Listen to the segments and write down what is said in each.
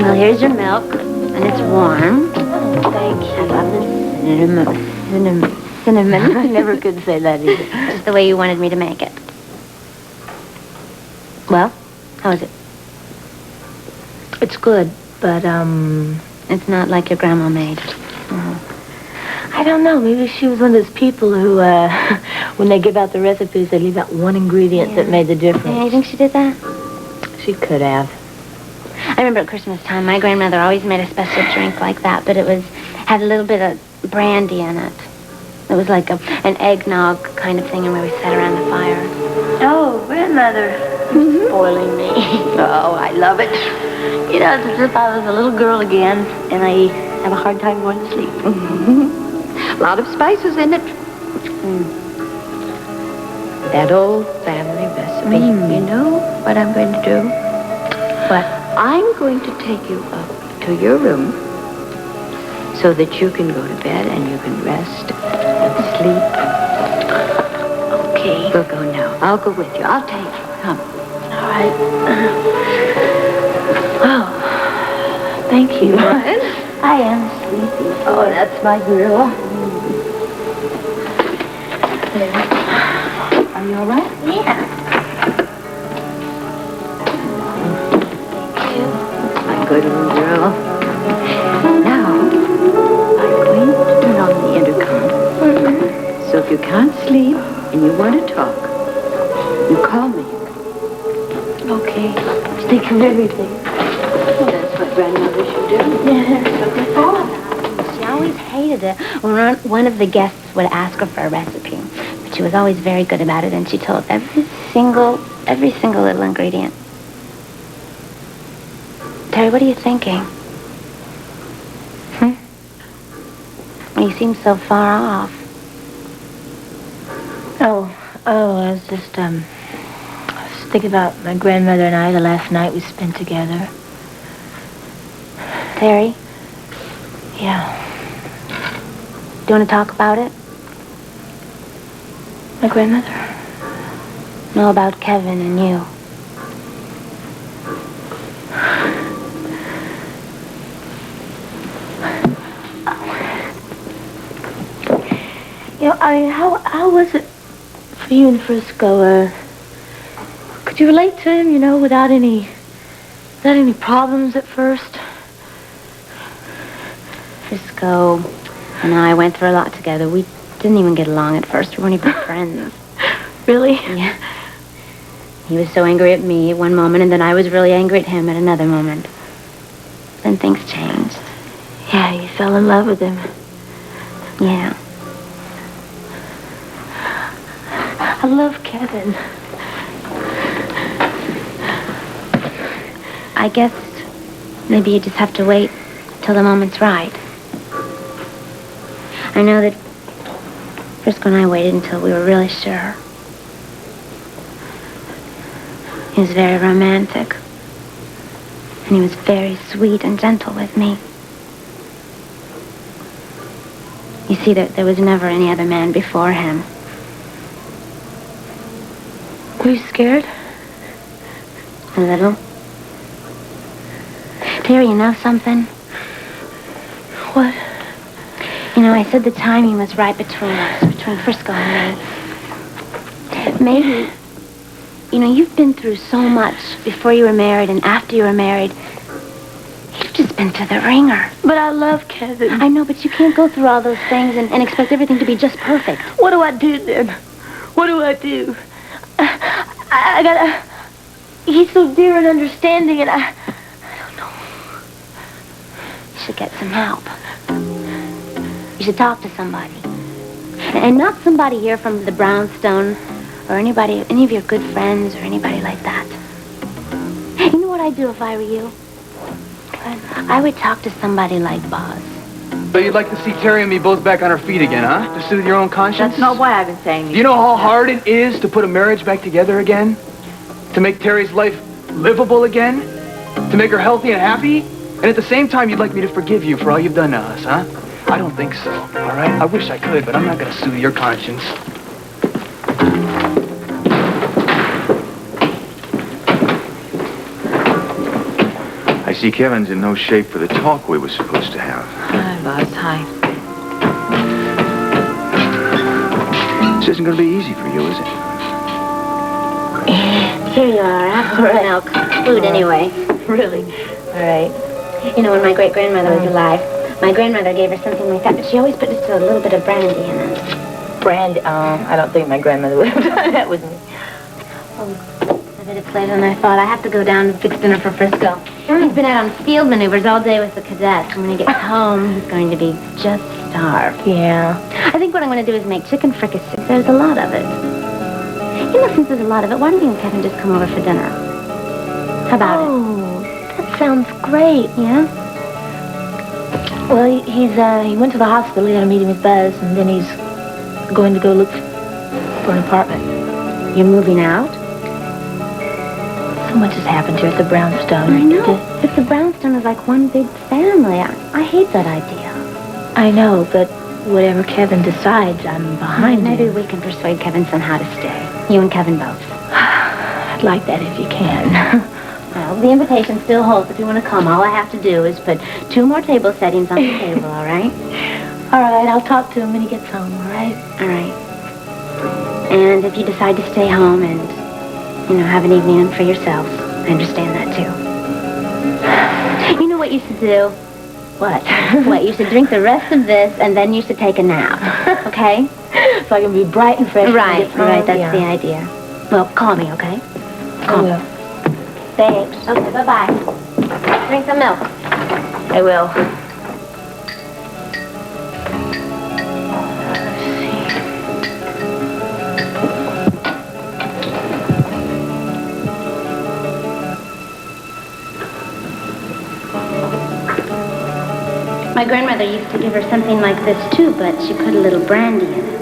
Well, here's your milk, and it's warm. Oh, thank you. I love the cinnamon. I never could say that either. Just the way you wanted me to make it. Well, how is it? It's good, but, It's not like your grandma made. I don't know. Maybe she was one of those people who, when they give out the recipes, they leave out one ingredient that made the difference. Yeah, you think she did that? She could have. I remember at Christmas time, my grandmother always made a special drink like that, but it had a little bit of brandy in it. It was like an eggnog kind of thing, and where we sat around the fire. Oh, grandmother. You're spoiling me. Oh, I love it. You know, it's as if I was a little girl again, and I have a hard time going to sleep. A lot of spices in it. That old family recipe. You know what I'm going to do? What? I'm going to take you up to your room so that you can go to bed and you can rest and sleep. Okay. We'll go now. I'll go with you. I'll take you. Come. All right. Oh, thank you. I am sleepy. Oh, that's my girl. Are you all right? Yeah. Thank you. My good little girl. Now, I'm going to turn on the intercom. So if you can't sleep and you want to talk, you call me. Okay. Just think of everything. That's what grandmother should do. She always hated it when one of the guests would ask her for a recipe. But she was always very good about it, and she told every single little ingredient. Terry, what are you thinking? You seem so far off. Oh, I was just thinking about my grandmother and I, the last night we spent together. Terry, Yeah. do you want to talk about it? My grandmother? No, about Kevin and you. You know, I mean, how was it for you in Frisco? Could you relate to him, you know, without any problems at first? Frisco and I went through a lot together. We didn't even get along at first. We weren't even friends. Really? Yeah. He was so angry at me at one moment, and then I was really angry at him at another moment. Then things changed. Yeah, you fell in love with him. Yeah. I love Kevin. I guess maybe you just have to wait till the moment's right. I know that Frisco and I waited until we were really sure. He was very romantic. And he was very sweet and gentle with me. You see, there was never any other man before him. Were you scared? A little. Terry, you know something? What? You know, I said the timing was right between us, between Frisco and me. Maybe, you know, you've been through so much before you were married and after you were married. You've just been to the ringer. But I love Kevin. I know, but you can't go through all those things and expect everything to be just perfect. What do I do then? What do I do? I gotta... He's so dear and understanding, and I don't know. You should get some help. You should talk to somebody. And not somebody here from the Brownstone or any of your good friends or anybody like that. You know what I'd do if I were you? I would talk to somebody like Boz. So you'd like to see Terry and me both back on our feet again, huh? To soothe your own conscience? That's not why I've been saying Do you know how hard it is to put a marriage back together again? To make Terry's life livable again? To make her healthy and happy? And at the same time, you'd like me to forgive you for all you've done to us, huh? I don't think so, all right? I wish I could, but I'm not going to soothe your conscience. I see Kevin's in no shape for the talk we were supposed to have. Hi, boss. Hi. This isn't going to be easy for you, is it? Here you are. Have some milk. Food, anyway. Really? All right. You know, when my great-grandmother was alive, my grandmother gave her something like that, but she always put just a little bit of brandy in it. Brandy? Oh, I don't think my grandmother would have done that with me. Oh, I bet it's later than I thought. I have to go down and fix dinner for Frisco. He's been out on field maneuvers all day with the cadets, and when he gets home, he's going to be just starved. Yeah. I think what I'm going to do is make chicken fricassee. There's a lot of it. You know, since there's a lot of it, why don't you and Kevin just come over for dinner? How about it? Oh, that sounds great. Yeah? Well, he went to the hospital. He had a meeting with Buzz, and then he's going to go look for an apartment. You're moving out? So much has happened here at the Brownstone. I know. But the Brownstone is like one big family. I hate that idea. I know, but whatever Kevin decides, I'm behind him. Maybe we can persuade Kevin somehow to stay. You and Kevin both. I'd like that if you can. Well, the invitation still holds if you want to come. All I have to do is put 2 more table settings on the table, all right? All right, I'll talk to him when he gets home, all right? All right. And if you decide to stay home and, you know, have an evening for yourselves, I understand that, too. You know what you should do? What? What, you should drink the rest of this, and then you should take a nap, okay? So I can be bright and fresh when he Right, gets home? right, that's Yeah. the idea. Well, call me, okay? I will. Thanks. Okay, bye-bye. Drink some milk. I will. My grandmother used to give her something like this, too, but she put a little brandy in it.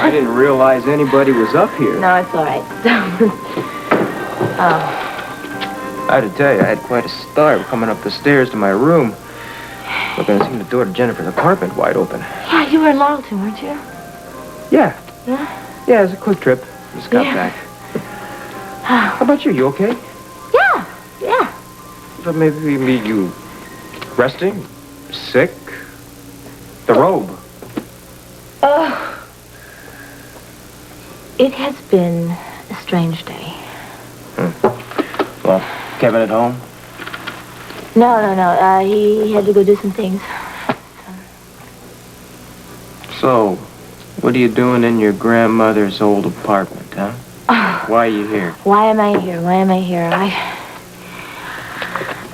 I didn't realize anybody was up here. No, it's all right. I had to tell you, I had quite a start coming up the stairs to my room. Looking to see the door to Jennifer's apartment wide open. Yeah, you were in Laurelton, weren't you? Yeah. Yeah? Yeah, it's a quick trip. Just got back. How about you? You okay? Yeah. But maybe you resting? Sick? The robe. Oh. It has been a strange day. Well, Kevin at home? No. He had to go do some things. So, what are you doing in your grandmother's old apartment, huh? Why are you here? Why am I here?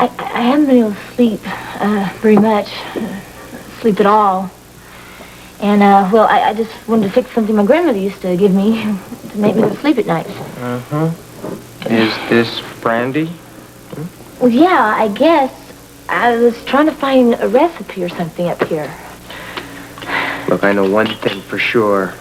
I haven't been able to sleep very much. Sleep at all. And, well, I just wanted to fix something my grandmother used to give me to make me go to sleep at night. Is this brandy? Well, yeah, I guess. I was trying to find a recipe or something up here. Look, I know one thing for sure.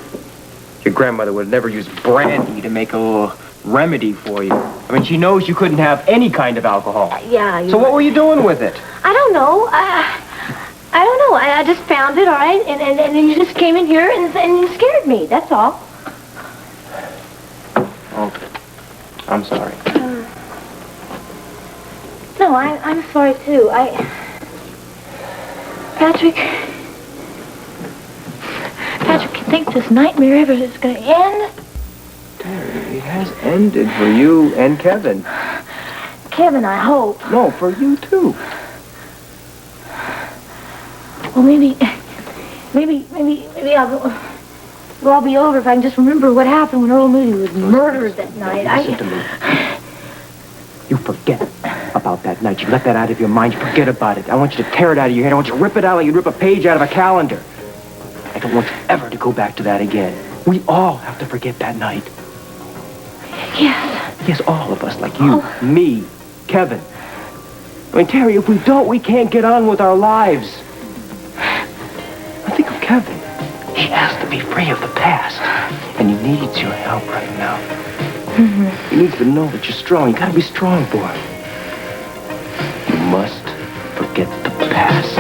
Your grandmother would never use brandy to make a little remedy for you. I mean, she knows you couldn't have any kind of alcohol. Yeah. So what were you doing with it? I don't know. I don't know. I just found it, all right? And then you just came in here and you scared me. That's all. Okay. I'm sorry. No, I'm sorry, too. Patrick, you think this nightmare ever is going to end? Terry, it has ended for you and Kevin. Kevin, I hope. No, for you, too. Well, maybe it'll all be over if I can just remember what happened when Earl Moody was murdered that night. Listen to me. You forget about that night. You let that out of your mind. You forget about it. I want you to tear it out of your head. I want you to rip it out like you'd rip a page out of a calendar. I don't want you ever to go back to that again. We all have to forget that night. Yes. Yes, all of us, like you, me, Kevin. I mean, Terry, if we don't, we can't get on with our lives. I think of Kevin. He has to be free of the past. And he needs your help right now. He needs to know that you're strong. You gotta be strong for him. You must forget the past.